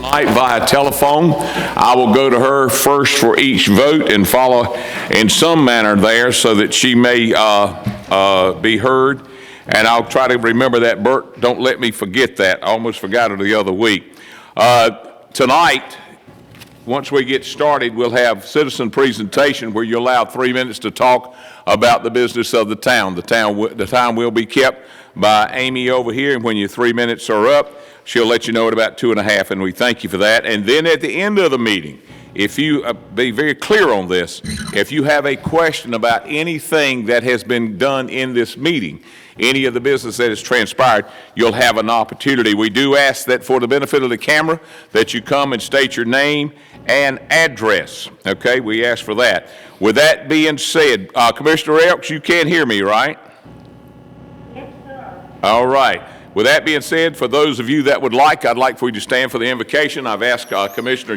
tonight via telephone. I will go to her first for each vote and follow in some manner there so that she may be heard. And I'll try to remember that. Bert, don't let me forget that. I almost forgot it the other week. Tonight, once we get started, we'll have citizen presentation where you're allowed 3 minutes to talk about the business of the town. The time will be kept by Amy over here, and when your 3 minutes are up, she'll let you know at about 2.5, and we thank you for that. And then at the end of the meeting, if you be very clear on this, if you have a question about anything that has been done in this meeting, any of the business that has transpired, you'll have an opportunity. We do ask that for the benefit of the camera that you come and state your name and address. Okay, we ask for that. With that being said, Commissioner Elks, you can't hear me, right? Yes, sir. All right. With that being said, for those of you that would like, I'd like for you to stand for the invocation. I've asked Commissioner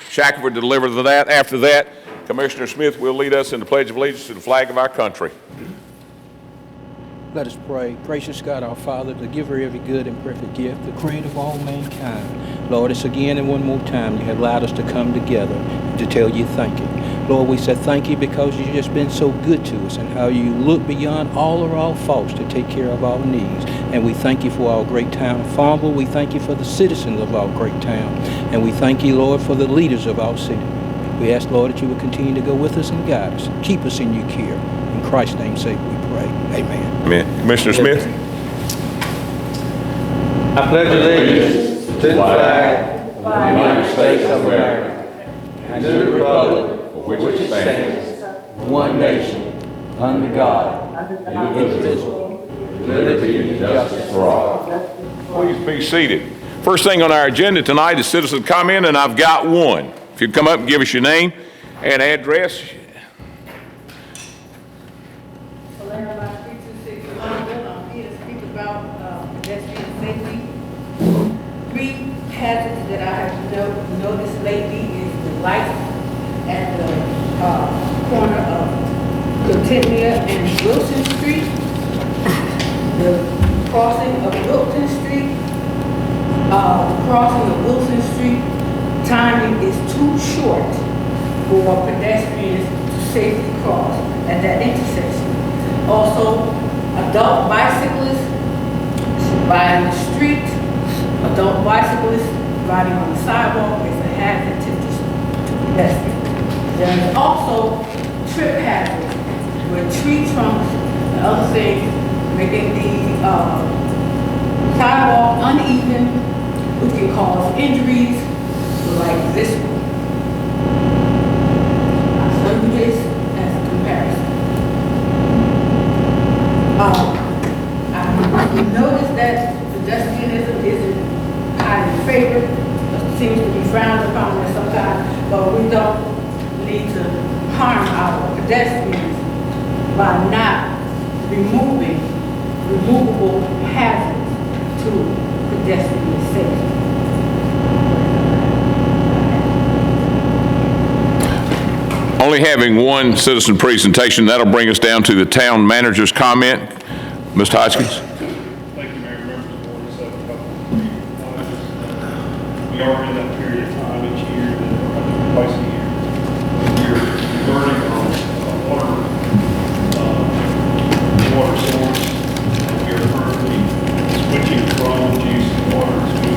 Shackelford to deliver that. After that, Commissioner Smith will lead us in the Pledge of Allegiance to the flag of our country. Let us pray. Gracious God, our Father, the giver of every good and perfect gift, the creator of all mankind. Lord, it's again and one more time you have allowed us to come together to tell you thank you. Lord, we said thank you because you've just been so good to us and how you look beyond all of our faults to take care of our needs. And we thank you for our great town of Farmville. We thank you for the citizens of our great town. And we thank you, Lord, for the leaders of our city. We ask, Lord, that you will continue to go with us and guide us. Keep us in your care. In Christ's name's sake we pray. Amen. Amen. Commissioner Smith? I pledge allegiance to the flag of the United States of America and to the republic for which it stands, one nation, under God, indivisible, with liberty and justice for all. Please be seated. First thing on our agenda tonight is citizen comment, and I've got one. If you'd come up and give us your name and address. I'm here to speak about pedestrian safety. 3 hazards that I have noticed lately is the lights at the corner of Contentmere and Wilson Street, the crossing of Wilton Street, crossing of Wilson Street. Timing is too short for pedestrians to safely cross at that intersection. Also, adult bicyclists riding the street, adult bicyclists riding on the sidewalk is a hazard to pedestrians. There is also trip hazards where tree trunks and other things making the sidewalk uneven, which can cause injuries like this one. I'll show you this as a comparison. We noticed that pedestrianism isn't highly favored, it seems to be frowned upon at sometimes, but we don't need to harm our pedestrians by not removing removable hazards to pedestrian safety. Only having one citizen presentation, that'll bring us down to the town manager's comment. Mr. Hodgkins. Thank you, Mayor, members of the board. So, we are in that period of time each year, twice a year. We're learning on water source. We are currently switching from using water to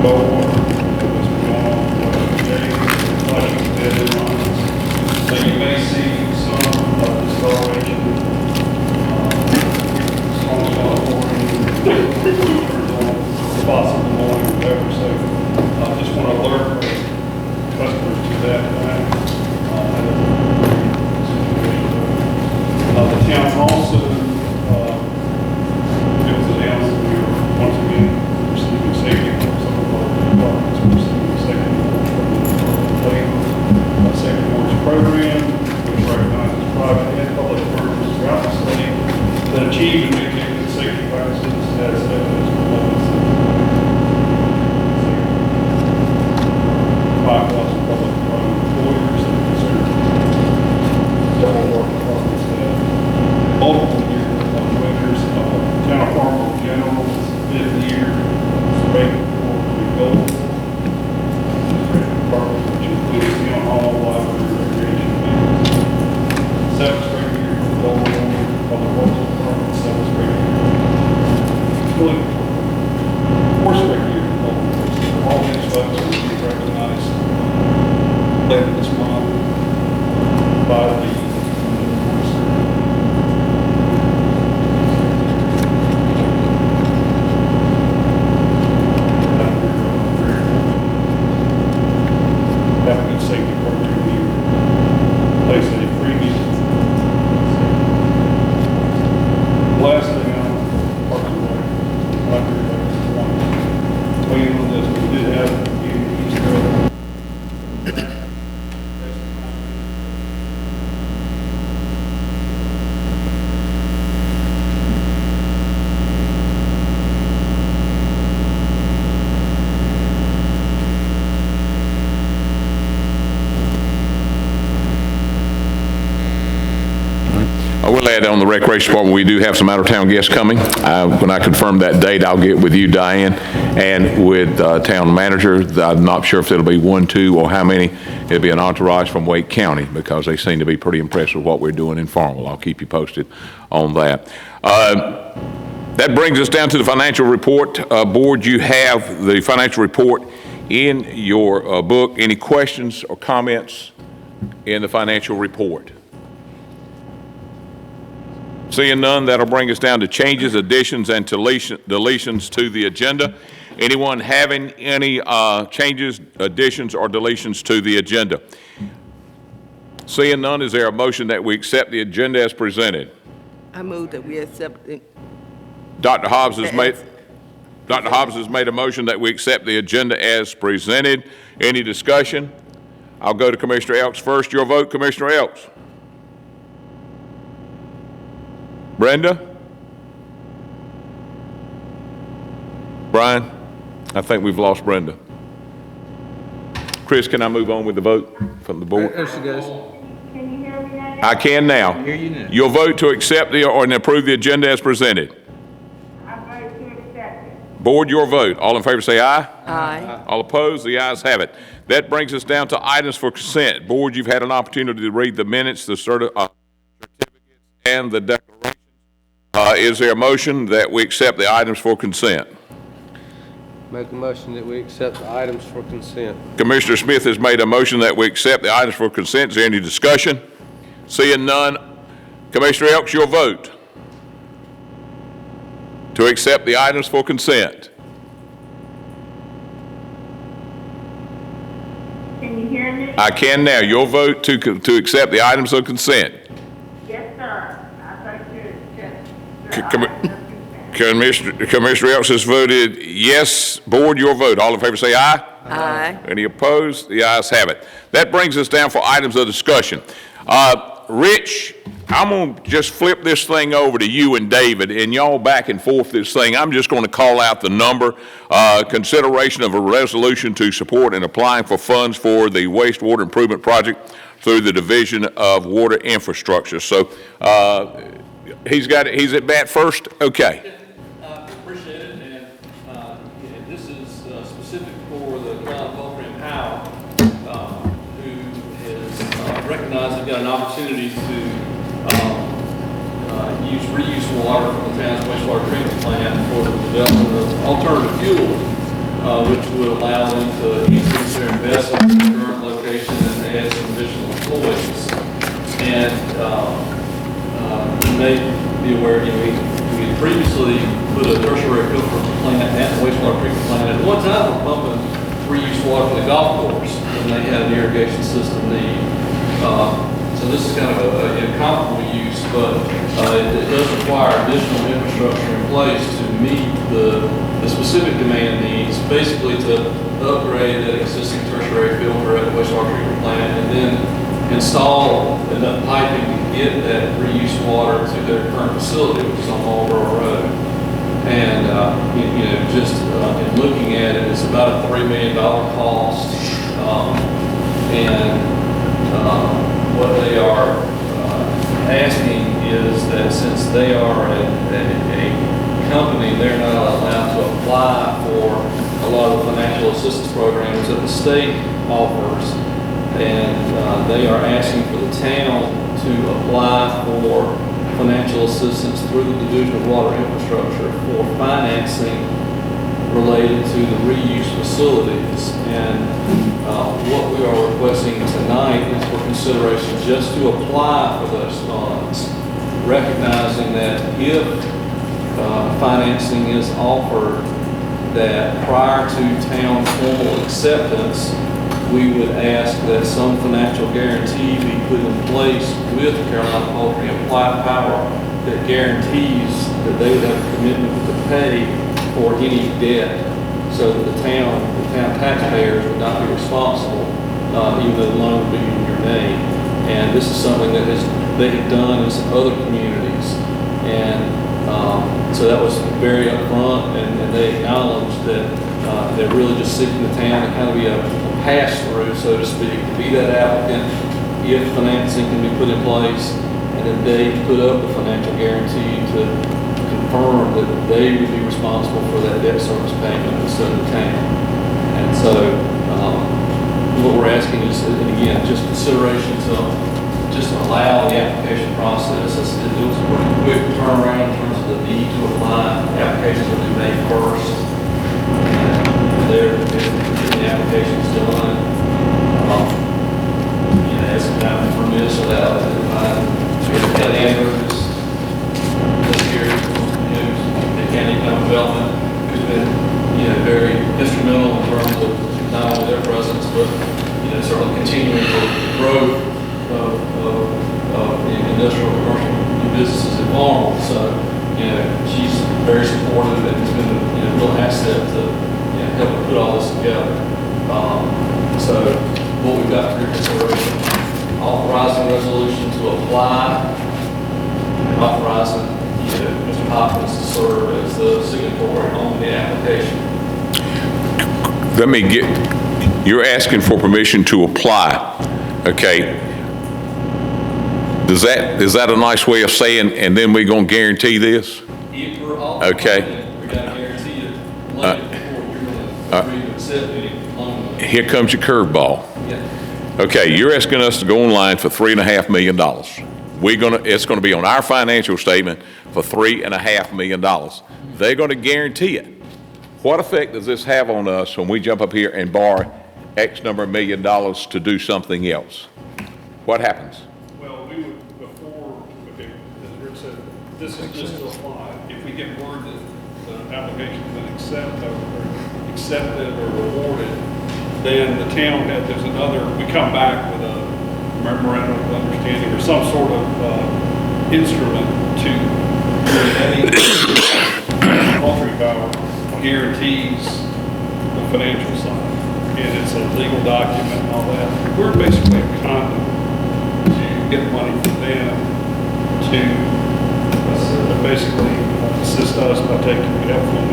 well water. What's going on today? Flushing dead lines. So you may see some of discoloration. Spots in the morning or whatever, so I just want to alert customers to that. The town also feels announced that we are once again receiving safety from some of our departments. We're receiving the second awards program, which recognizes private and public firms throughout the state that achieve and maintain good safety practices as evidenced by 5,000 public employers that are concerned. Several more departments have multiple years on winners. Town of Farmville in general is the 5th year. It's rated for the gold. later this month by the have a good safety program here. Place a freebie. Last thing on parking lot, library, one. Waiting on this, we did have a East Road. I will add on the Recreation Department, we do have some out-of-town guests coming. When I confirm that date, I'll get with you, Diane, and with Town Manager. I'm not sure if it'll be 1, 2, or how many. It'll be an entourage from Wake County, because they seem to be pretty impressed with what we're doing in Farmville. I'll keep you posted on that. That brings us down to the financial report. Board, you have the financial report in your book. Any questions or comments in the financial report? Seeing none, that'll bring us down to changes, additions, and deletions to the agenda. Anyone having any changes, additions, or deletions to the agenda? Seeing none, is there a motion that we accept the agenda as presented? I move that we accept it. Dr. Hobbs has made a motion that we accept the agenda as presented. Any discussion? I'll go to Commissioner Elks first. Your vote, Commissioner Elks. Brenda? Brian? I think we've lost Brenda. Chris, can I move on with the vote from the board? There she goes. Can you hear me now? I can now. Hear you now. Your vote to accept or approve the agenda as presented. I vote to accept it. Board, your vote. All in favor say aye. Aye. All opposed, the ayes have it. That brings us down to items for consent. Board, you've had an opportunity to read the minutes, the certificates, and the declaration. Is there a motion that we accept the items for consent? Make a motion that we accept the items for consent. Commissioner Smith has made a motion that we accept the items for consent. Is there any discussion? Seeing none, Commissioner Elks, your vote to accept the items for consent. Can you hear me? I can now. Your vote to accept the items of consent. Yes, sir. I vote to accept the C- items commi- of consent. Commissioner Elks has voted yes. Board, your vote. All in favor say aye. Aye. Any opposed? The ayes have it. That brings us down for items of discussion. Rich, I'm going to just flip this thing over to you and David, and y'all back and forth this thing. I'm just going to call out the number. Consideration of a resolution to support and applying for funds for the wastewater improvement project through the Division of Water Infrastructure. So he's at bat first? Okay. Appreciate it, and this is specific for the town of Poultry and Powell, who has recognized they've got an opportunity to use reuse water from the town's wastewater treatment plant for the development of alternative fuel, which would allow them to increase their investment in the current location and add some additional employees. And you may be aware, we had previously put a tertiary filter plant at the wastewater treatment plant. At one time, we're pumping reuse water for the golf course, and they had an irrigation system need. So this is kind of a comparable use, but it does require additional infrastructure in place to meet the specific demand needs, basically to upgrade that existing tertiary filter at the wastewater treatment plant, and then install enough piping to get that reuse water to their current facility, which is on Marlboro Road. And just in looking at it, it's about a $3 million cost. What they are asking is that since they are a company, they're not allowed to apply for a lot of the financial assistance programs that the state offers. And they are asking for the town to apply for financial assistance through the Division of Water Infrastructure for financing related to the reuse facilities. And What we are requesting tonight is for consideration just to apply for those funds, recognizing that if financing is offered, that prior to town formal acceptance, we would ask that some financial guarantee be put in place with Carolina Poultry Applied Power that guarantees that they would have a commitment to pay for any debt, so that the town taxpayers would not be responsible, even though the loan would be in your name. And this is something that they have done in some other communities. And so that was very upfront, and they acknowledged that they're really just seeking the town to kind of be a pass-through, so to speak, to be that applicant if financing can be put in place, and then they put up the financial guarantee to confirm that they would be responsible for that debt service payment instead of the town. And so what we're asking is, and again, just consideration to just allow the application process. It was a pretty quick turnaround in terms of the need to apply. Applications will be made first. And they're getting the applications done. As a time for this, allowed to define the Andrews this year, the county economic development, who's been, very instrumental in terms of not only their presence, but, certainly continuing the growth of the industrial commercial new businesses in Farmville. So, she's very supportive, and it's been a real asset to help put all this together. So what we've got for your consideration, authorizing resolution to apply, and authorizing Mr. Hopkins to serve as the signatory on the application. Let me you're asking for permission to apply, okay? Is that a nice way of saying, and then we're gonna guarantee this? If we're authorizing Okay. it, we gotta guarantee it before you're gonna agree to accept any loan. Here comes your curveball. Yeah. Okay, you're asking us to go online for $3.5 million. It's gonna be on our financial statement for $3.5 million. They're gonna guarantee it. What effect does this have on us when we jump up here and borrow X number of $1 million to do something else? What happens? Well, we would, before, okay, as Rick said, this is just to apply. If we get word that the application's been accepted or rewarded, then the town there's another, we come back with a memorandum of understanding or some sort of instrument to any poultry power guarantees the financial side. And it's a legal document and all that. We're basically a conduit to get money from them to basically assist us by taking the effluent,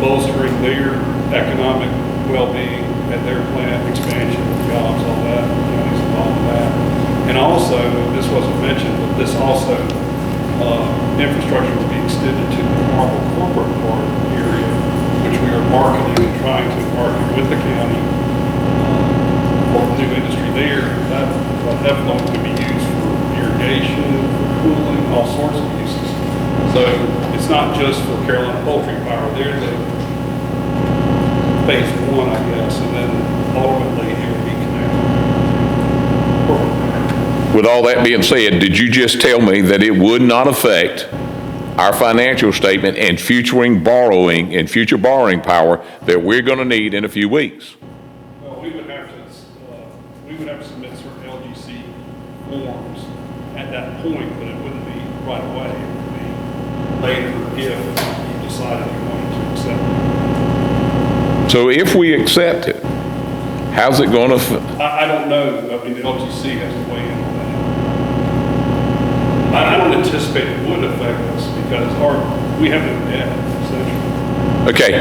bolstering their economic well-being at their plant, expansion, jobs, all that, counties involved in that. And also, this wasn't mentioned, but this also, infrastructure will be extended to the Farmville corporate part area, which we are marketing and trying to market with the county for new industry there. That effluent could be used for irrigation, for cooling, all sorts of uses. So it's not just for Carolina Poultry Power. They're the phase one, I guess, and then ultimately it would be connected. With all that being said, did you just tell me that it would not affect our financial statement and future borrowing power that we're going to need in a few weeks? Well, we would have to submit certain LGC forms at that point, but it wouldn't be right away. It would be later if you decided you wanted to accept it. So if we accept it, how's it going to? I don't know. I mean, the LGC has to weigh in on that. I don't anticipate it would affect us because we have no debt, essentially. Okay,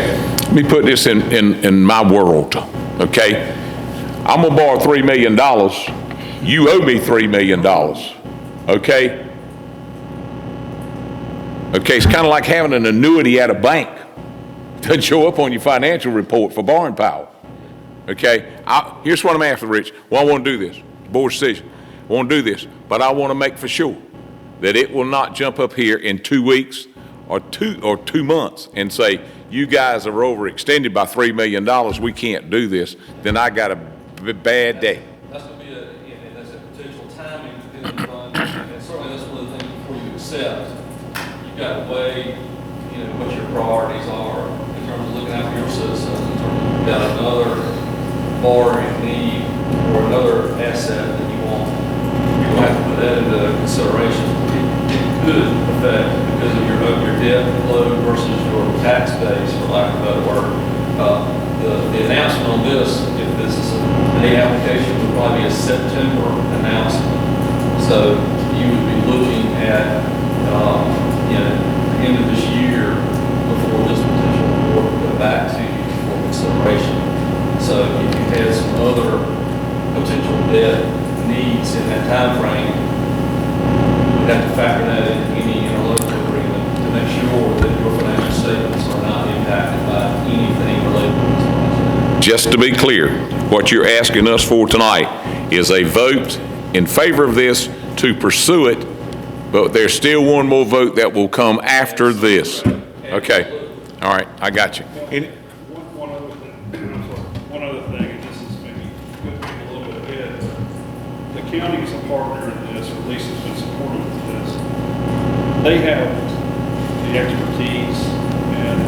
let me put this in my world, okay? I'm gonna borrow $3 million. You owe me $3 million, okay? Okay, it's kind of like having an annuity at a bank. Doesn't show up on your financial report for borrowing power, okay? Here's what I'm after, Rich. Well, I want to do this, board's decision. I want to do this, but I want to make for sure that it will not jump up here in 2 weeks or 2 months and say, you guys are overextended by $3 million, we can't do this, then I got a bad day. That's going to be and that's a potential timing depending upon, and certainly that's one of the things before you accept. You've got to weigh, what your priorities are in terms of looking after your citizens, in terms of you've got another borrowing need or another asset that you want. You have to put that into consideration. It could affect because of your debt load versus your tax base, for lack of a better word. The announcement on this, if this is a application, would probably be a September announcement. So you would be looking at, the end of this year before this potential award would go back to you for consideration. So if you had some other potential debt needs in that time frame, you would have to factor that into any interlocal agreement to make sure that your financial statements are not impacted by anything related to this project. Just to be clear, what you're asking us for tonight is a vote in favor of this to pursue it, but there's still one more vote that will come after this. Okay, all right, I got you. One other thing, and this is maybe good to think a little bit ahead, the county is a partner in this, or at least has been supportive of this. They have the expertise, and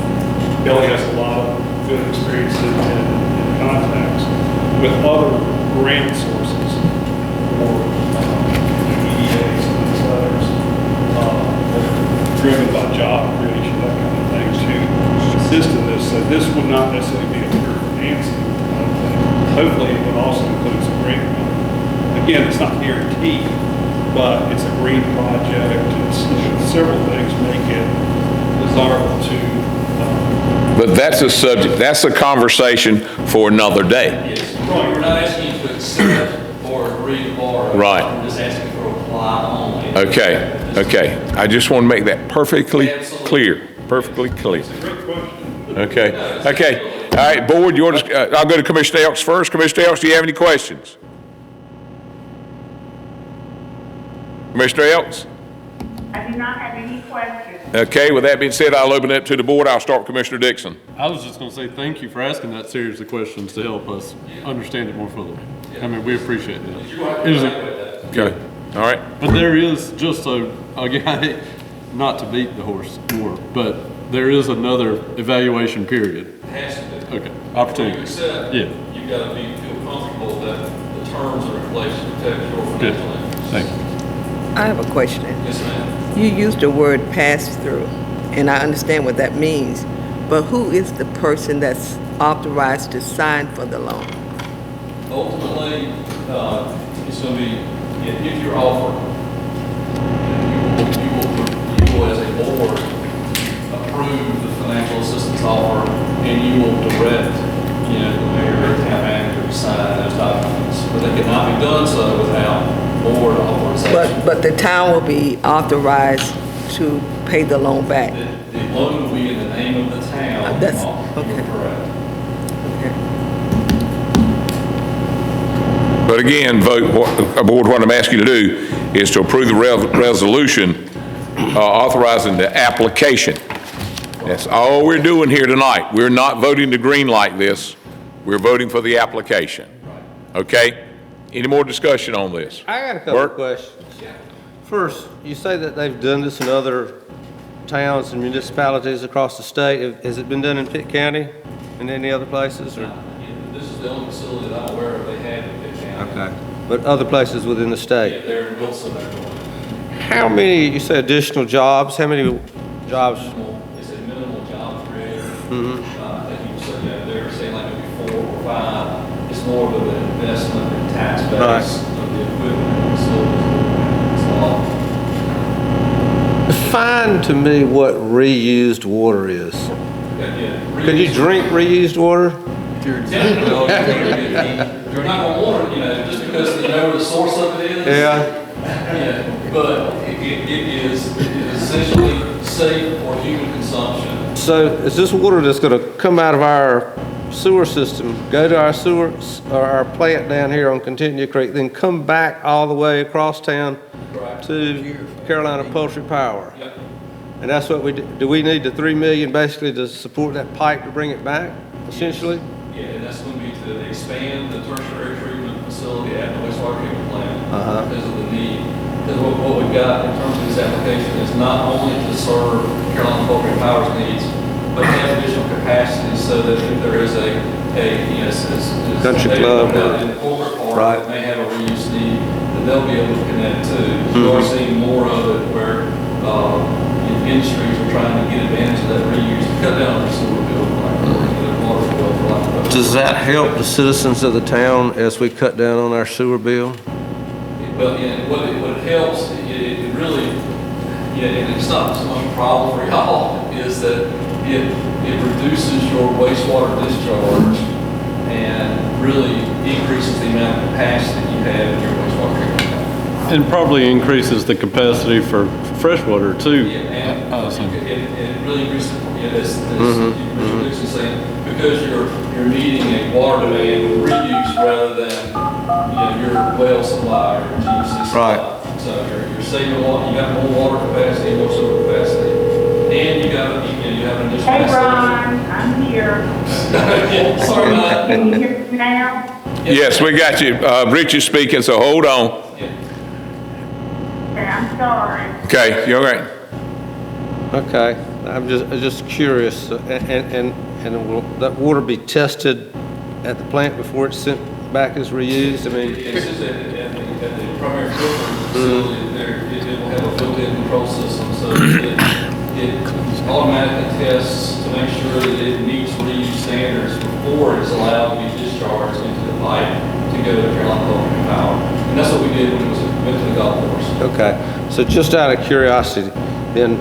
Kelly has a lot of good experience and contacts with other grant sources or EDAs and these others that are driven by job creation, that kind of thing, to assist in this. So this would not necessarily be a pure financing kind of thing. Hopefully it would also include some grant money. Again, it's not guaranteed, but it's a green project. It's several things make it desirable to. But that's a subject, that's a conversation for another day. Yes, we're not asking you to accept or agree to borrow. Right. We're just asking for apply only. Okay. I just want to make that perfectly clear, perfectly clear. It's a great question. Okay. All right, board, you want to, I'll go to Commissioner Elks first. Commissioner Elks, do you have any questions? Commissioner Elks? I do not have any questions. Okay, with that being said, I'll open it up to the board. I'll start with Commissioner Dixon. I was just going to say thank you for asking that series of questions to help us understand it more fully. I mean, we appreciate that. Okay, all right. But there is, just so, again, not to beat the horse more, but there is another evaluation period. Has to be. Okay, opportunity. Before you accept, Yeah. you've got to feel comfortable that the terms are in place to protect your Good. financial interests. Thank you. I have a question. Yes, ma'am. You used the word pass-through, and I understand what that means, but who is the person that's authorized to sign for the loan? Ultimately, it's going to be, if you're offered, you will as a board approve the financial assistance offer, and you will direct, the mayor or town manager to sign those documents. But they cannot be done so without board authorization. But the town will be authorized to pay the loan back. The loan will be in the name of the town. That's- You're okay. correct. But again, board, what I'm asking you to do is to approve the resolution authorizing the application. That's all we're doing here tonight. We're not voting to green light this. We're voting for the application. Okay? Any more discussion on this? I got a couple Bert? of questions. First, you say that they've done this in other towns and municipalities across the state. Has it been done in Pitt County and any other places? Or? This is the only facility that I'm aware of they have in Pitt County. Okay. But other places within the Yeah, state? they're in Wilson, they're going. How many, you say additional jobs, how many jobs? It's a minimal job creator. I think you said, they're saying like maybe 4 or 5. It's more of an investment in tax base Right. of the equipment and facilities. It's all. Define to me what reused water is. Could you drink reused water? You're not gonna want it, just because you know where the source of it is. Yeah. But it is essentially safe for human consumption. So is this water that's going to come out of our sewer system, go to our sewer, or our plant down here on Continua Creek, then come back all the way across town Correct. to Carolina Poultry Power? Yep. And that's what do we need the 3 million basically to support that pipe to bring it back, essentially? Yeah, and that's going to be to expand the tertiary treatment facility at the wastewater treatment plant because of the need. Because what we've got in terms of this application is not only to serve Carolina Poultry Power's needs, but to have additional capacity so that if there is a country club in the corporate park right. that may have a reuse need, that they'll be able to connect to. You are seeing more of it where industries are trying to get advantage of that reuse to cut down on their sewer bill, like their water bill for lack of a better Does that help the citizens of the town as we cut down on our sewer bill? Well, yeah, what it helps, it really, and it's not so much a problem for y'all, is that it reduces your wastewater discharge and really increases the amount of capacity you have in your wastewater treatment plant. And probably increases the capacity for freshwater too. Yeah, and it really increases, you're reducing, saying, because you're meeting a water demand with reuse rather than, your well supply or GUC supply. Right. So you're saving water, you got more water capacity, more sewer capacity, and you have an additional. Hey, Ron, I'm here. Sorry about that. Can you hear me now? Yes, we got you. Rich is speaking, so hold on. Okay, I'm sorry. Okay, you're all right. Okay, I'm just curious, and will that water be tested at the plant before it's sent back as reused? I mean, It's just at the primary filtering facility, it will have a built-in control system, so it automatically tests to make sure that it meets reuse standards before it's allowed to be discharged into the pipe to go to Carolina Poultry Power. And that's what we did when it went to the golf course. okay, so just out of curiosity, then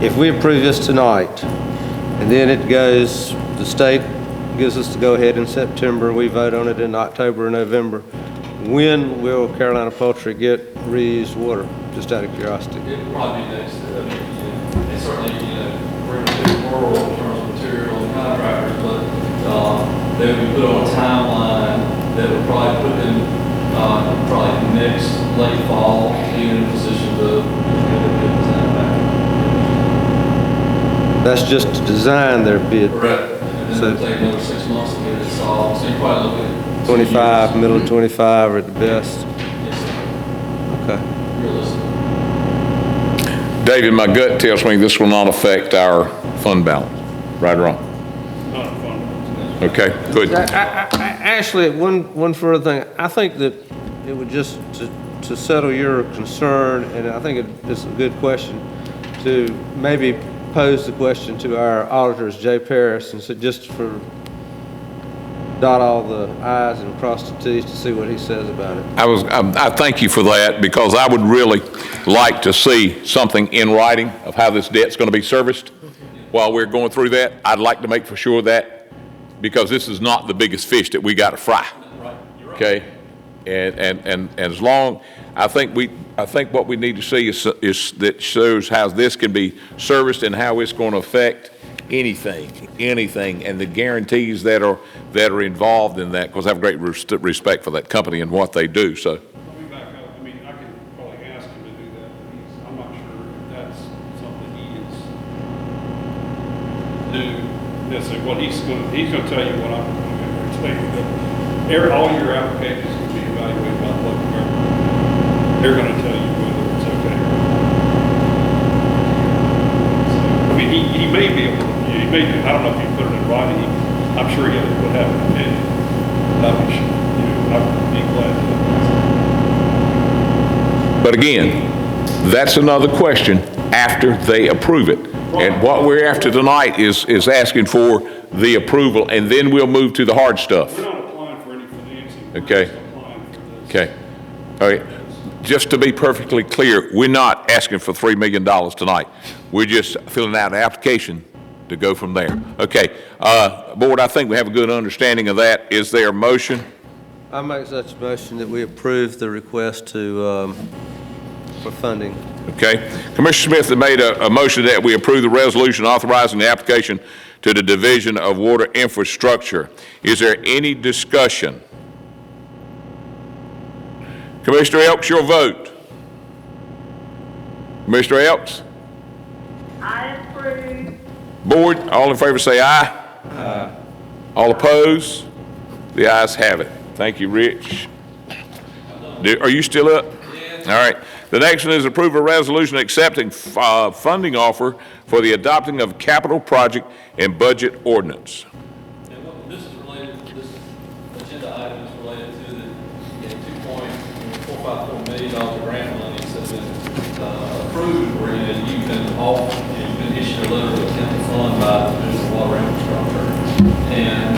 if we approve this tonight, and then it goes, the state gives us to go ahead in September, we vote on it in October or November, when will Carolina Poultry get reused water? Just out of curiosity. It will probably be next, and certainly, we're in a big world in terms of material and contractors, but they would be put on a timeline that would probably put them, probably next late fall, be in a position to get the design back. That's just to design their bid. Correct. And then So- it'll take another 6 months to get it solved, so you're probably looking at 25, middle of 25 or at the best. Yes, sir. Okay. Realistic. David, my gut tells me this will not affect our fund balance. Right or wrong? Not fun. Okay, good. Actually, one further thing, I think that it would just, to settle your concern, and I think it's a good question, to maybe pose the question to our auditors, Jay Paris, and so just for dot all the i's and cross the t's to see what he says about it. I thank you for that, because I would really like to see something in writing of how this debt's going to be serviced. While we're going through that, I'd like to make for sure that, because this is not the biggest fish that we got to fry. Okay? And as long, I think what we need to see is that shows how this can be serviced and how it's going to affect anything, and the guarantees that are involved in that, because I have great respect for that company and what they do, so. Let me back up. I mean, I could probably ask him to do that, but I'm not sure if that's something he is do necessarily. What he's going to tell you what I'm going to tell you, that all your applications will be evaluated by the local government. They're going to tell you whether it's okay. I mean, he may be able to, I don't know if you put it in writing, I'm sure he would have an opinion. I'd be glad to. But again, that's another question after they approve it. And what we're after tonight is asking for the approval, and then we'll move to the hard stuff. We're not applying for any financing. Okay. We're just applying for this. Okay. All right. Just to be perfectly clear, we're not asking for $3 million tonight. We're just filling out an application to go from there. Okay. Board, I think we have a good understanding of that. Is there a motion? I make such a motion that we approve the request for funding. Okay. Commissioner Smith has made a motion that we approve the resolution authorizing the application to the Division of Water Infrastructure. Is there any discussion? Commissioner Elks, your vote. Commissioner Elks? Board, all in favor say aye. Aye. All opposed? The ayes have it. Thank you, Rich. Are you still up? All right. The next one is approve a resolution accepting funding offer for the adopting of capital project and budget ordinance. And this is related, this agenda item is related to the $2.454 million grant money that's been approved, where you've been issued a letter of intent to fund by the Division of Water Infrastructure. And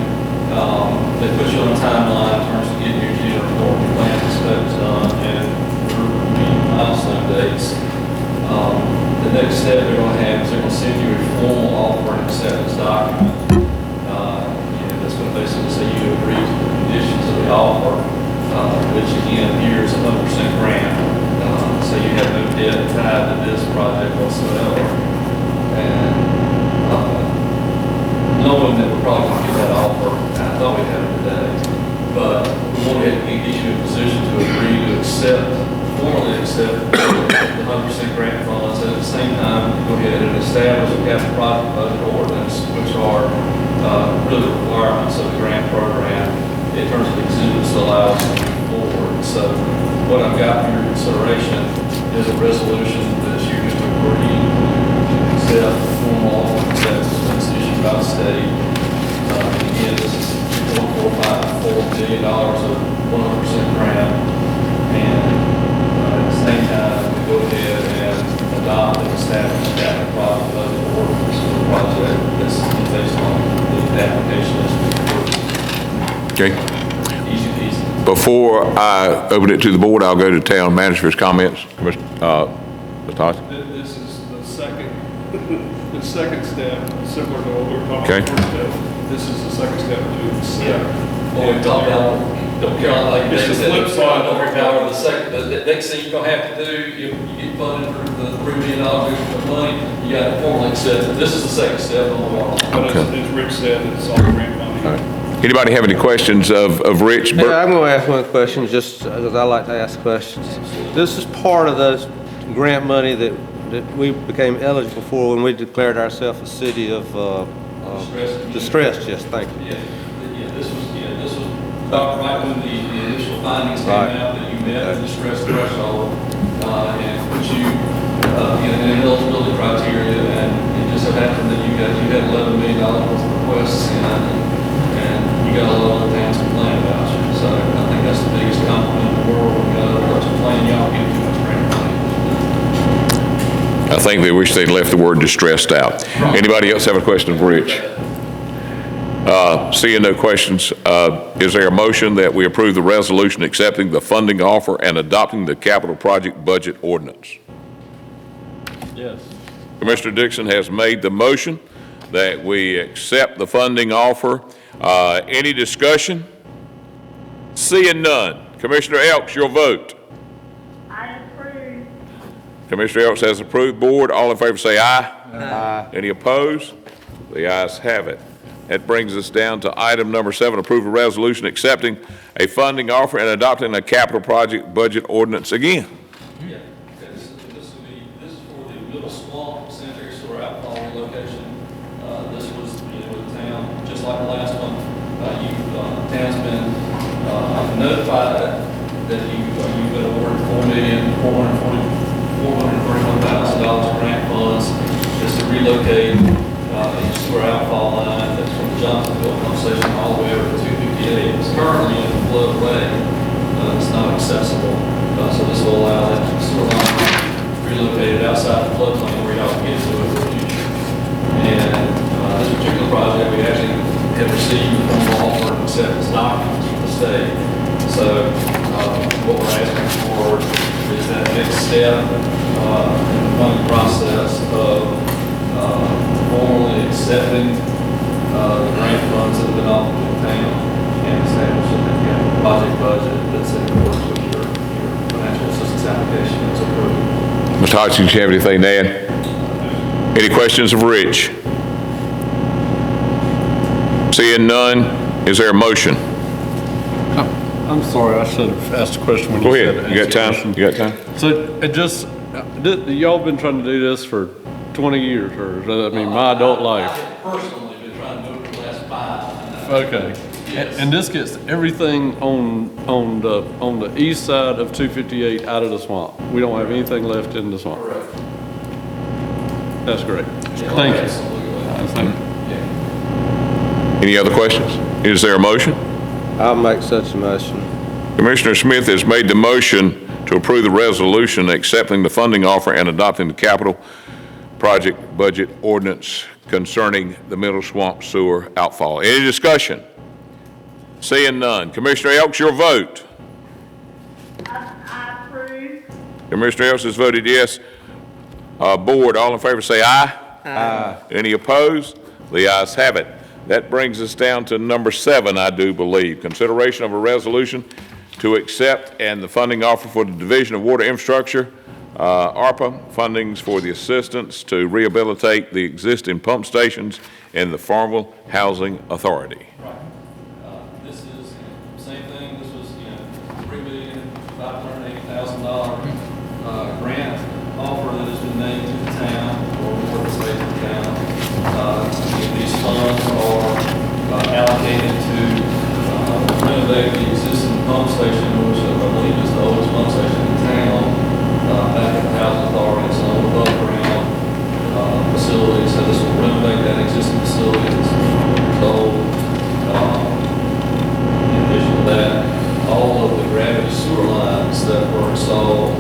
they put you on a timeline in terms of getting your GM report, your plan inspections done, and meeting milestone dates. The next step they're going to have is they're going to send you a formal offer and acceptance document. That's going to basically say you agree to the conditions of the offer, which again here is 100% grant. So you have no debt tied to this project whatsoever. And knowing that we're probably going to get that offer, I thought we'd have it today, but we wanted to get you in a position to agree to formally accept the 100% grant funds, and at the same time, go ahead and establish a capital project budget ordinance, which are really requirements of the grant program in terms of exhibits that allow us to move forward. So what I've got for your consideration is a resolution that you just agree to accept formal offer that's issued by the state. Again, this is $1.454 billion of 100% grant, and at the same time, we go ahead and adopt and establish a capital project budget ordinance for the project that's based on the application that's been approved. Okay. Easy peasy. Before I open it to the board, I'll go to town manager's comments. Commissioner, Mr. Hodge? This is the second step, similar to what we were talking Okay. about first step. This is the second step to the step. Well, we talked about, don't care, like It's David the said, flip side. don't worry about the second, the next thing you're gonna have to do, you get funded for the $3 million of money, you gotta formally accept it. This is the second step on the water. But as Rich said, it's all grant money. Anybody have any questions of Rich? Yeah, I'm going to ask one question just because I like to ask questions. This is part of those grant money that we became eligible for when we declared ourselves a city of distress. Yes, thank you. This was about right when the initial findings came out that you met the distress threshold, and put you in an eligibility criteria, and it just so happened that you had $11 million worth of requests in, and you got a lot of other towns complaining about you. So I think that's the biggest compliment in the world. When you got other folks complaining, y'all get too much grant money. I think they wish they'd left the word distressed out. Anybody else have a question for Rich? Seeing no questions, is there a motion that we approve the resolution accepting the funding offer and adopting the capital project budget ordinance? Yes. Commissioner Dixon has made the motion that we accept the funding offer. Any discussion? Seeing none. Commissioner Elks, your vote. I approve. Commissioner Elks has approved. Board, all in favor say aye. Aye. Any opposed? The ayes have it. That brings us down to item number 7, approve a resolution accepting a funding offer and adopting a capital project budget ordinance again. Yeah, this is for the Middle Swamp Sanitary Sewer Outfall relocation. This was, with the town, just like the last one. Town's been notified that you've been awarded $4,431,000 grant funds just to relocate a sewer outfall line that's from the Johnsonville pump station all the way over to 258. It's currently in the floodway. It's not accessible. So this will allow that sewer line to be relocated outside the floodplain where y'all can get to it in the future. And this particular project, we actually have received the formal offer and acceptance documents from the state. So what we're asking for is that next step in the funding process of formally accepting the grant funds that have been offered to the town and establishing a capital project budget that's in accordance with your financial assistance application that's approved. Mr. Hodgson, do you have anything to add? Any questions of Rich? Seeing none, is there a motion? I'm sorry, I should have asked a question when Go you ahead. said You got ask a time? question. You got time? So it just, y'all been trying to do this for 20 years, or, I mean, my adult life. I've personally been trying to do it for the last 5. Okay. Yes. And this gets everything on the east side of 258 out of the swamp. We don't have anything left in the swamp. Correct. That's great. Yeah, Thank you. absolutely. Yeah. Any other questions? Is there a motion? I'll make such a motion. Commissioner Smith has made the motion to approve the resolution accepting the funding offer and adopting the capital project budget ordinance concerning the Middle Swamp Sewer outfall. Any discussion? Seeing none. Commissioner Elks, your vote. I approve. Commissioner Elks has voted yes. Board, all in favor say aye. Aye. Any opposed? The ayes have it. That brings us down to number 7, I do believe. Consideration of a resolution to accept and the funding offer for the Division of Water Infrastructure, ARPA, fundings for the assistance to rehabilitate the existing pump stations in the Farmville Housing Authority. Right. This is same thing. This was, $3,580,000 grant offer that has been made to the town or more the state of the town. These funds are allocated to renovate the existing pump station, which I believe is the oldest pump station in town, back at the Housing Authority. It's an old above ground facility, so this will renovate that existing facility. It's old. In addition to that, all of the gravity sewer lines that were installed,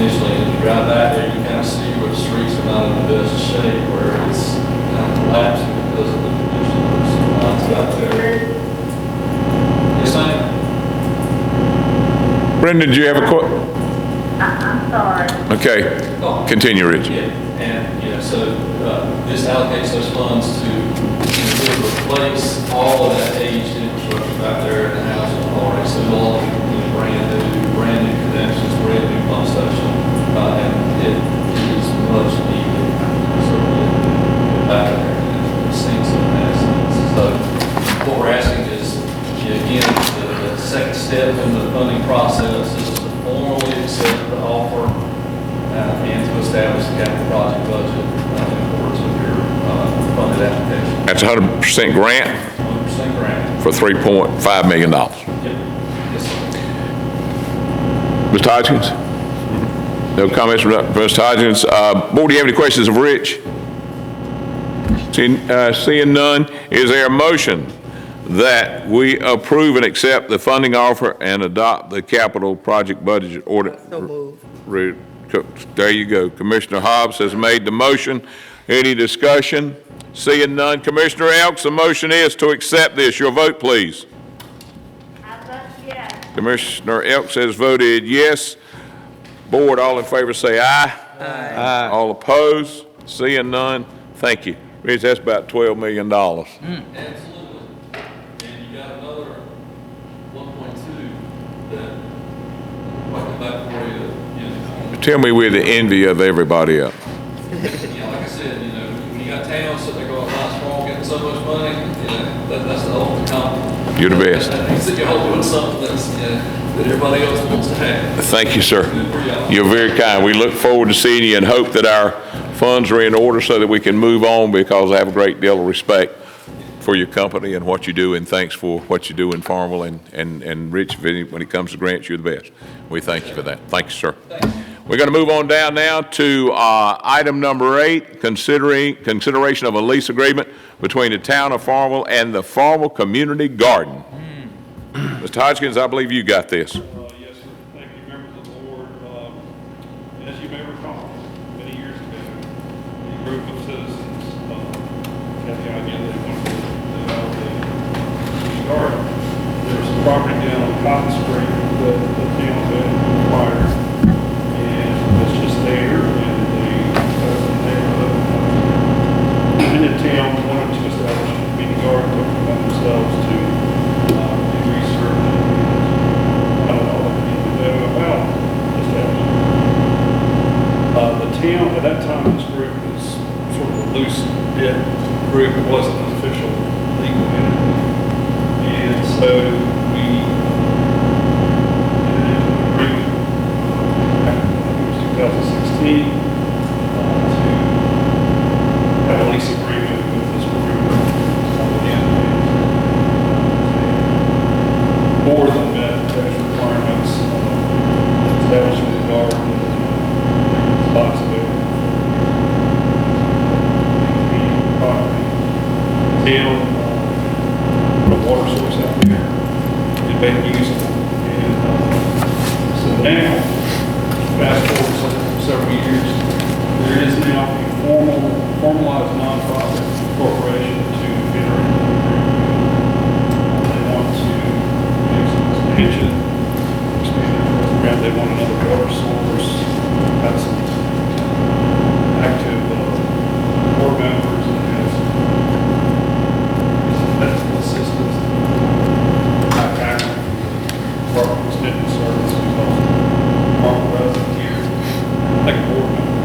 initially, as you drive back there, you kind of see where the streets are not in the best shape, where it's kind of collapsing because of the condition of the sewer lines out there. Yes, ma'am? Brendan, did you have a question? I'm sorry. Okay, continue, Rich. Yeah, and, so this allocates those funds to replace all of that aged infrastructure out there in the housing authority. So all of brand new connections, brand new pump station, and it is much needed. So we're back there and seeing some assets. So what we're asking is, again, the second step in the funding process is to formally accept the offer and to establish the capital project budget in accordance with your funded application. That's 100% grant 100% grant. for $3.5 million. Yep. Yes, sir. Mr. Hodgkins? No comments from Mr. Hodgkins. Board, do you have any questions of Rich? Seeing none, is there a motion that we approve and accept the funding offer and adopt the capital project budget order? So moved. There you go. Commissioner Hobbs has made the motion. Any discussion? Seeing none. Commissioner Elks, the motion is to accept this. Your vote, please. I vote yes. Commissioner Elks has voted yes. Board, all in favor say aye. Aye. All opposed? Seeing none, thank you. Rich, that's about $12 million. Absolutely. And you got another 1.2 that might come back for you. Tell me we're the envy of everybody else. Like I said, when you got towns sitting there going, "Nice small, getting so much money," that's the ultimate compliment. You're the best. That means that you're all doing something that's, that everybody else wants to have. Thank you, sir. Good for y'all. You're very kind. We look forward to seeing you and hope that our funds are in order so that we can move on, because I have a great deal of respect for your company and what you do, and thanks for what you do in Farmville. And Rich, when it comes to grants, you're the best. We thank you for that. Thank you, sir. We're going to move on down now to item number 8, consideration of a lease agreement between the town of Farmville and the Farmville Community Garden. Mr. Hodgkins, I believe you got this. Yes, sir. Thank you, members of the board. As you may recall, many years ago, a group of citizens had the idea they wanted to develop a community garden. There was some property down on Cotton Street that the town had acquired, and it's just there, and the neighborhood in the town wanted to establish a community garden, took it upon themselves to do research and all that we need to know about establishing. The town, at that time, this group was sort of a loose bit group. It wasn't an official legal entity. And so we entered into an agreement, I think it was 2016, to now, fast forward several years, there is now a formalized nonprofit corporation to enter into the agreement. They want to make some expansion, expand their program. They want another water source, have some active board members, and have some medical assistants, background, Department of Extended Service, who's also Department resident here, like a board member.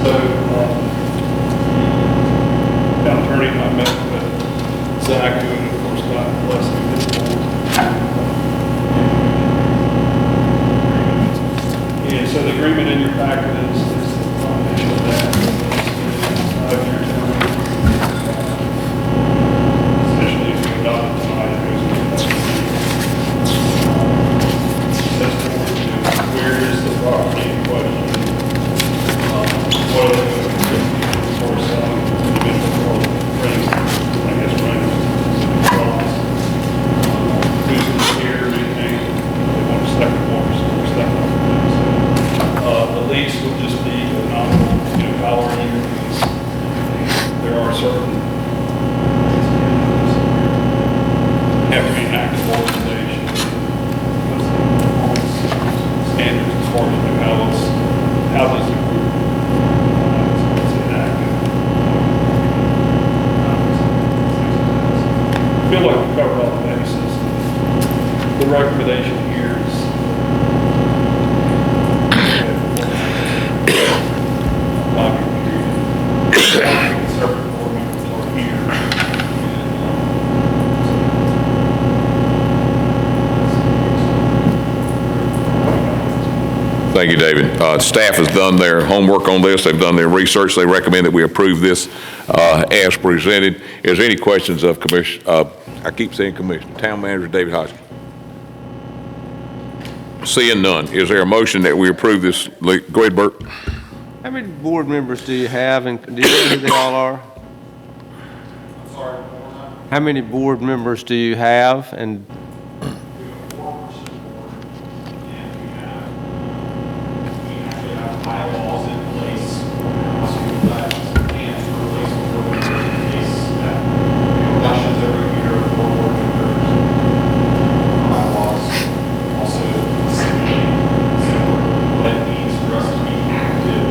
So, town attorney and I met with Zach, who of course got blessing with the board. And so the agreement in your packet is the foundation of that. Essentially, if you adopt it tonight, it goes into that. Where is the property in question? What are they going to do for selling individual or renters? I guess renters. Who's in here, anything? They want a second water source, that kind of thing. The lease will just be a nominal, dollar a year lease. There are certain have to be an active organization. Standards as far as how does the group inactive. I feel like we covered all the bases. The recommendation here is conservative board members are here. Thank you, David. Staff has done their homework on this. They've done their research. They recommend that we approve this as presented. Is there any questions of Commissioner, I keep saying Commissioner, Town Manager David Hodgkin? Seeing none, is there a motion that we approve this? Go ahead, Bert. How many board members do you have, and do you know who they all are? Sorry, How many board members do you have, and bylaws in place, so that and to release board members in case that elections every year for board members. Bylaws also stipulate what it means for us to be active,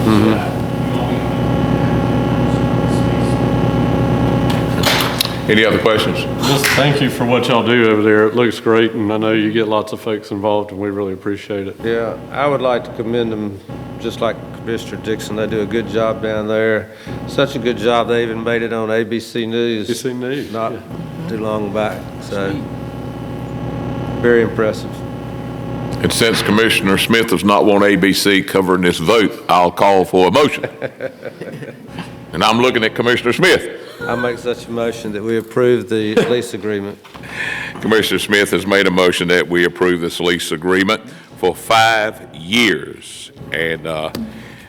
so that we only have Any other questions? Just thank you for what y'all do over there. It looks great, and I know you get lots of folks involved, and we really appreciate it. yeah, I would like to commend them, just like Commissioner Dixon. They do a good job down there. Such a good job, they even made it on ABC News. ABC News, Not yeah. too long back, so very impressive. And since Commissioner Smith does not want ABC covering this vote, I'll call for a motion. And I'm looking at Commissioner Smith. I make such a motion that we approve the lease agreement. Commissioner Smith has made a motion that we approve this lease agreement for 5 years. And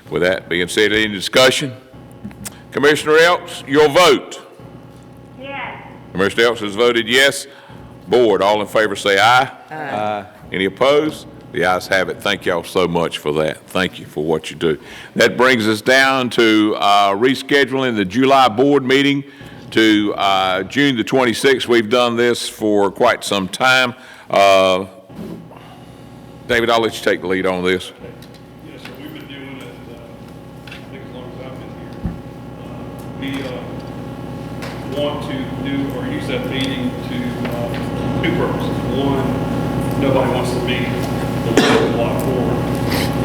with that being said, any discussion? Commissioner Elks, your vote. Yes. Commissioner Elks has voted yes. Board, all in favor say aye. Aye. Any opposed? The ayes have it. Thank y'all so much for that. Thank you for what you do. That brings us down to rescheduling the July board meeting to June the 26th. We've done this for quite some time. David, I'll let you take the lead on this. Yes, sir, we've been doing it, I think as long as I've been here. We want to do, or use that meeting to two purposes. One, nobody wants to meet the lot forward.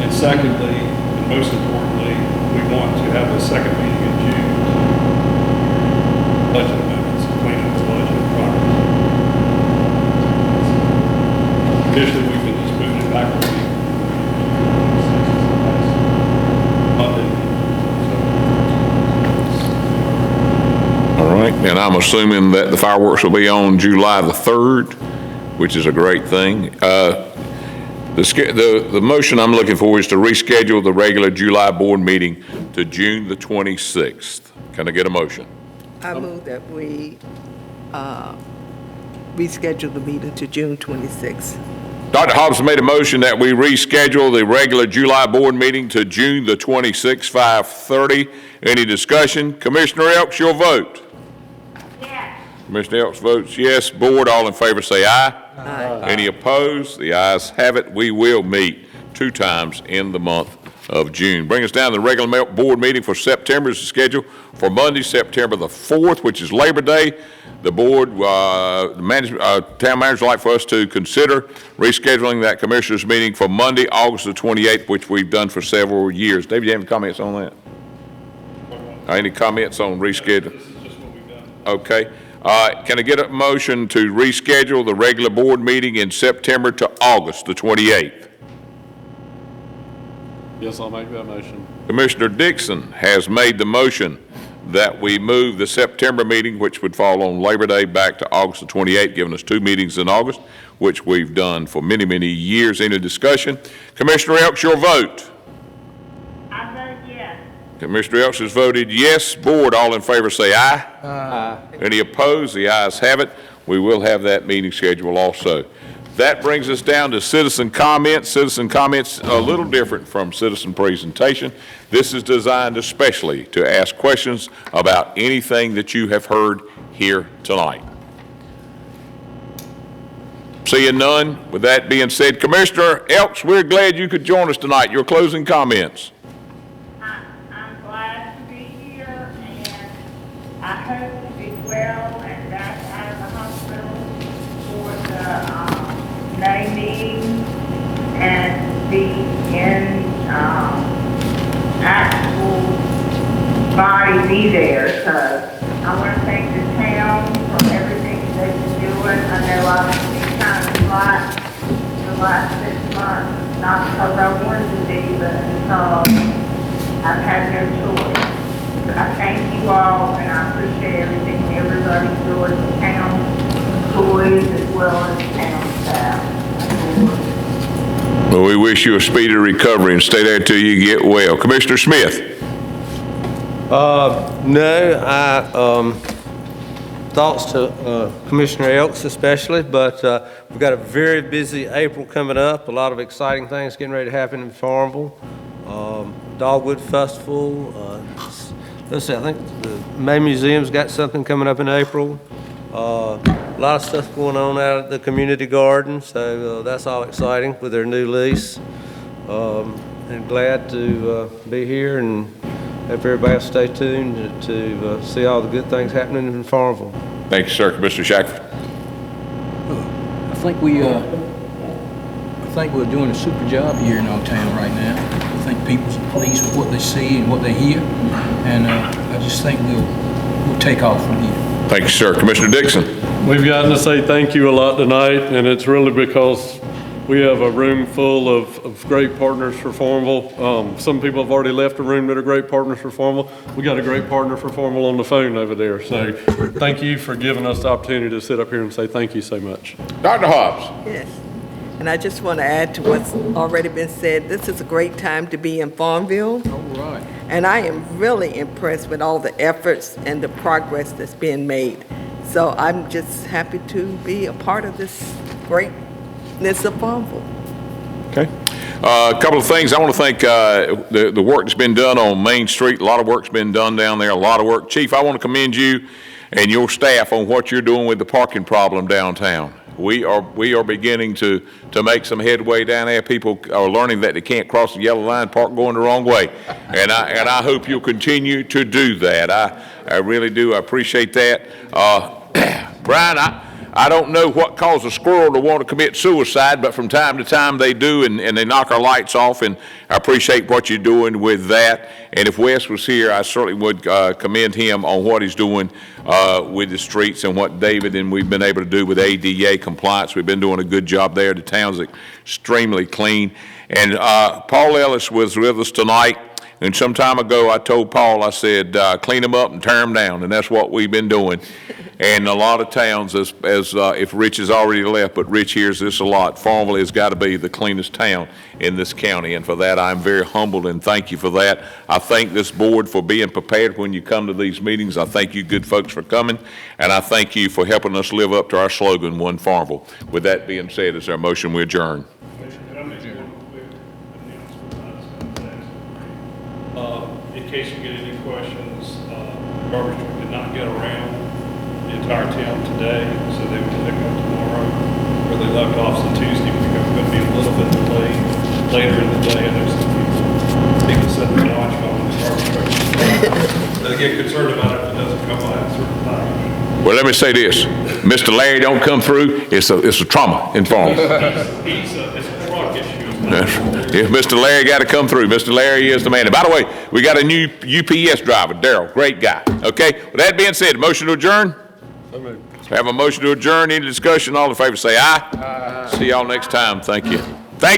And secondly, and most importantly, we want to have a second meeting in June. Budget amendments, clean up the budget properly. Traditionally, we've been just moving it back a week. Monday. All right, and I'm assuming that the fireworks will be on July the 3rd, which is a great thing. The motion I'm looking for is to reschedule the regular July board meeting to June the 26th. Can I get a motion? I move that we reschedule the meeting to June 26th. Dr. Hobson made a motion that we reschedule the regular July board meeting to June the 26th, 5:30. Any discussion? Commissioner Elks, your vote. Yes. Commissioner Elks votes yes. Board, all in favor say aye. Aye. Any opposed? The ayes have it. We will meet 2 times in the month of June. Bring us down to the regular board meeting for September is scheduled for Monday, September the 4th, which is Labor Day. The board, town manager would like for us to consider rescheduling that commissioners meeting for Monday, August the 28th, which we've done for several years. David, you have any comments on that? Any comments on reschedule? This is just what we've done. Okay. Can I get a motion to reschedule the regular board meeting in September to August the 28th? Yes, I'll make that motion. Commissioner Dixon has made the motion that we move the September meeting, which would fall on Labor Day, back to August the 28th, giving us 2 meetings in August, which we've done for many, many years. Any discussion? Commissioner Elks, your vote. I vote yes. Commissioner Elks has voted yes. Board, all in favor say aye. Aye. Any opposed? The ayes have it. We will have that meeting scheduled also. That brings us down to citizen comments. Citizen comments a little different from citizen presentation. This is designed especially to ask questions about anything that you have heard here tonight. Seeing none, with that being said, Commissioner Elks, we're glad you could join us tonight. Your closing comments. I'm glad to be here, and I hope to be well and back out of the hospital for the May meeting and be in actual body be there. So I want to thank the town for everything they've been doing. I know I've been kind of slack the last 6 months, not because I wanted to be, but because I've had no choice. But I thank you all, and I appreciate everything everybody's doing, the town employees as well as town staff. Well, we wish you a speedy recovery and stay there till you get well. Commissioner Smith. No, thoughts to Commissioner Elks especially, but we've got a very busy April coming up, a lot of exciting things getting ready to happen in Farmville. Dogwood Festival, let's see, I think the May Museum's got something coming up in April. A lot of stuff going on out at the community garden, so that's all exciting with their new lease. And glad to be here, and hope everybody will stay tuned to see all the good things happening in Farmville. Thank you, sir. Commissioner Shackford. I think we're doing a super job here in our town right now. I think people are pleased with what they see and what they hear, and I just think we'll take off from here. Thank you, sir. Commissioner Dixon. We've gotten to say thank you a lot tonight, and it's really because we have a room full of great partners for Farmville. Some people have already left the room that are great partners for Farmville. We got a great partner for Farmville on the phone over there. So thank you for giving us the opportunity to sit up here and say thank you so much. Dr. Hobbs. Yes. And I just want to add to what's already been said. This is a great time to be in Farmville. All right. And I am really impressed with all the efforts and the progress that's being made. So I'm just happy to be a part of this greatness of Farmville. Okay. A couple of things. I want to thank the work that's been done on Main Street. A lot of work's been done down there, a lot of work. Chief, I want to commend you and your staff on what you're doing with the parking problem downtown. We are beginning to make some headway down there. People are learning that they can't cross the yellow line, park going the wrong way. And I hope you'll continue to do that. I really do. I appreciate that. Brian, I don't know what caused a squirrel to want to commit suicide, but from time to time they do, and they knock our lights off, and I appreciate what you're doing with that. And if Wes was here, I certainly would commend him on what he's doing with the streets and what David and we've been able to do with ADA compliance. We've been doing a good job there. The town's extremely clean. And Paul Ellis was with us tonight. And some time ago, I told Paul, I said, clean them up and tear them down, and that's what we've been doing. And a lot of towns, if Rich has already left, but Rich hears this a lot, Farmville has got to be the cleanest town in this county, and for that, I'm very humbled and thank you for that. I thank this board for being prepared when you come to these meetings. I thank you good folks for coming, and I thank you for helping us live up to our slogan, One Farmville. With that being said, is there a motion we adjourn? Can I make one quick announcement? I was gonna ask. In case you get any questions, garbage truck did not get around the entire town today, so they will pick up tomorrow, where they left off on Tuesday, because it's gonna be a little bit delayed later in the day. I know some people set their watch on the garbage truck. They get concerned about it if it doesn't come by a certain time. Well, let me say this. Mr. Larry don't come through, it's a trauma in Farmville. It's a truck issue. If Mr. Larry got to come through, Mr. Larry is the man. And by the way, we got a new UPS driver, Daryl, great guy. Okay, with that being said, motion to adjourn? Have a motion to adjourn, any discussion, all in favor say aye. Aye. See y'all next time, thank you.